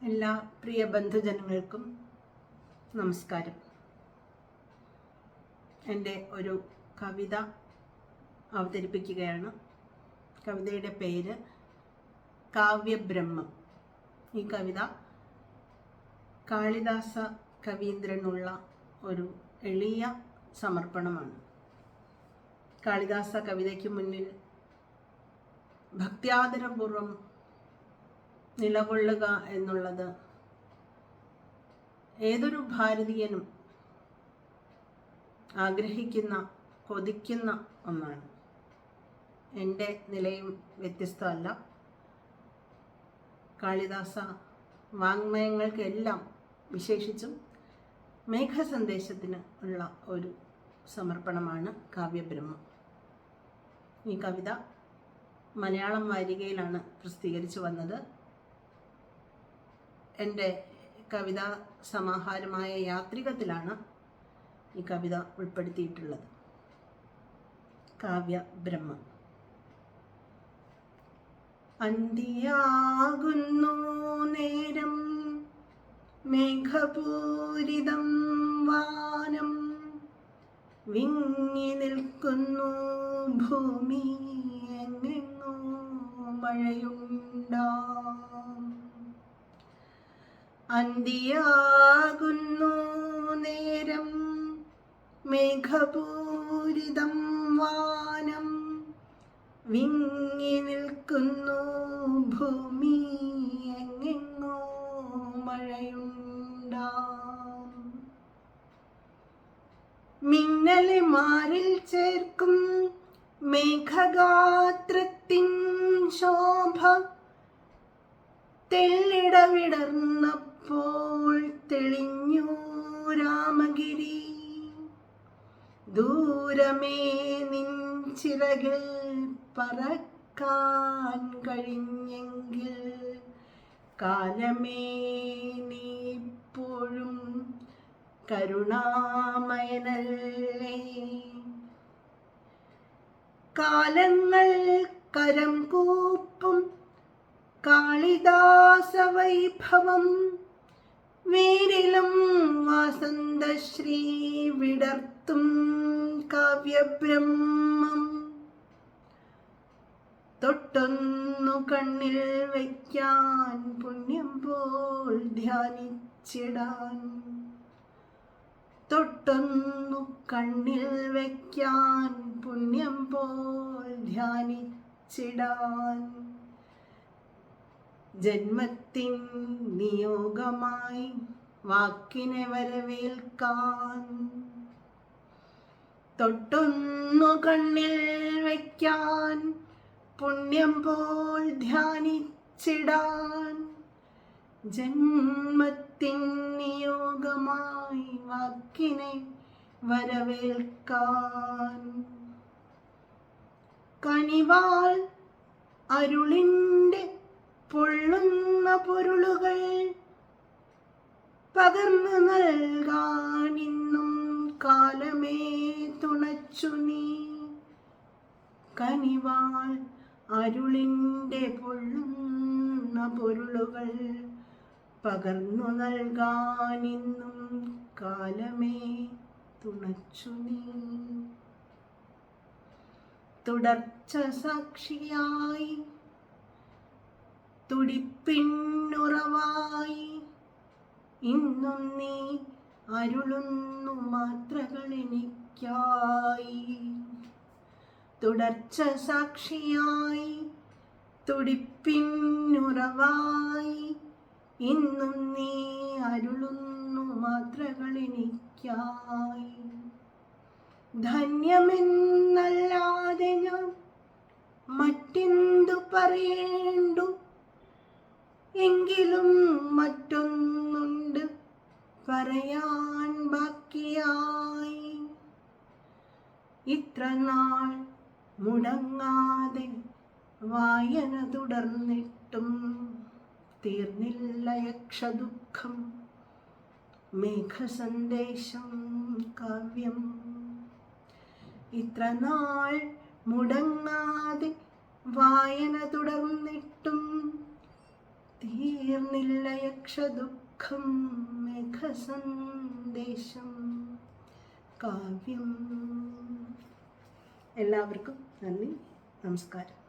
എല്ലാ പ്രിയ ബന്ധുജനങ്ങൾക്കും നമസ്കാരം. എൻ്റെ ഒരു കവിത അവതരിപ്പിക്കുകയാണ്. കവിതയുടെ പേര് കാവ്യബ്രഹ്മം. ഈ കവിത കാളിദാസ കവീന്ദ്രനുള്ള ഒരു എളിയ സമർപ്പണമാണ്. കാളിദാസ കവിതയ്ക്ക് മുന്നിൽ ഭക്ത്യാദരപൂർവം നിലകൊള്ളുക എന്നുള്ളത് ഏതൊരു ഭാരതീയനും ആഗ്രഹിക്കുന്ന, കൊതിക്കുന്ന ഒന്നാണ്. എൻ്റെ നിലയും വ്യത്യസ്തമല്ല. കാളിദാസ വാങ്മയങ്ങൾക്കെല്ലാം, വിശേഷിച്ചും മേഘസന്ദേശത്തിന് ഉള്ള ഒരു സമർപ്പണമാണ് കാവ്യബ്രഹ്മം. ഈ കവിത മലയാളം വാരികയിലാണ് പ്രസിദ്ധീകരിച്ചു വന്നത്. എൻ്റെ കവിതാ സമാഹാരമായ യാത്രികത്തിലാണ് ഈ കവിത ഉൾപ്പെടുത്തിയിട്ടുള്ളത്. കാവ്യബ്രഹ്മം. അന്തിയാകുന്നു നേരം, മേഘപൂരിതം വാനം, വിങ്ങി നിൽക്കുന്നു ഭൂമി, എങ്ങെങ്ങോ മഴയുണ്ടാം. അന്തിയാകുന്നു നേരം, മേഘപൂരിതം വാനം, വിങ്ങി നിൽക്കുന്നു ഭൂമി, എങ്ങെങ്ങോ മഴയുണ്ടാം. മിന്നലെ മാറിൽ ചേർക്കും മേഘഗാത്രത്തിൻ ശോഭ, തെല്ലിടവിടർന്നപ്പോൾ തെളിഞ്ഞു രാമഗിരി. ദൂരമേ നിൻ ചിറകിൽ പറക്കാൻ കഴിഞ്ഞെങ്കിൽ, കാലമേ നീ ഇപ്പോഴും കരുണാമയനല്ലേ. കാലങ്ങൾ കരം കൂപ്പും കാളിദാസ വൈഭവം, വീരിലും വസന്തശ്രീ വിടർത്തും കാവ്യബ്രഹ്മം. തൊട്ടൊന്നു കണ്ണിൽ വയ്ക്കാൻ പുണ്യം പോൽ ധ്യാനിച്ചിടാൻ, തൊട്ടൊന്നു കണ്ണിൽ വയ്ക്കാൻ പുണ്യം പോൽ ധ്യാനിച്ചിടാൻ. ജന്മത്തിൻ നിയോഗമായി വാക്കിനെ വരവേൽക്കാൻ, തൊട്ടൊന്നു കണ്ണിൽ വയ്ക്കാൻ പുണ്യം പോൽ ധ്യാനിച്ചിടാൻ. ജന്മത്തിൻ നിയോഗമായി വാക്കിനെ വരവേൽക്കാൻ. കനിവാൽ അരുളിൻ്റെ പൊള്ളുന്ന പൊരുളുകൾ പകർന്നു നൽകാൻ ഇന്നും കാലമേ തുണച്ചു നീ. കനിവാൽ അരുളിൻ്റെ പൊള്ളുന്ന പൊരുളുകൾ പകർന്നു നൽകാൻ ഇന്നും കാലമേ തുണച്ചു നീ. തുടർച്ച സാക്ഷിയായി, തുടിപ്പിന്നുറവായി, ഇന്നും നീ അരുളുന്നു മാത്രകൾ എനിക്കായി. തുടർച്ച സാക്ഷിയായി, തുടിപ്പിന്നുറവായി, ഇന്നും നീ അരുളുന്നു മാത്രകൾ എനിക്കായി. ധന്യമെന്നല്ലാതെ ഞാൻ മറ്റെന്തു പറയേണ്ടു, എങ്കിലും മറ്റൊന്നുണ്ട് പറയാൻ ബാക്കിയായി. ഇത്ര നാൾ മുടങ്ങാതെ വായന തുടർന്നിട്ടും തീർന്നില്ല യക്ഷദുഃഖം. മേഘസന്ദേശം കാവ്യം. ഇത്ര നാൾ മുടങ്ങാതെ വായന തുടർന്നിട്ടും തീർന്നില്ല തീർന്നില്ല യക്ഷദുഃഖം മേഘസന്ദേശം കാവ്യം. എല്ലാവർക്കും നന്ദി, നമസ്കാരം.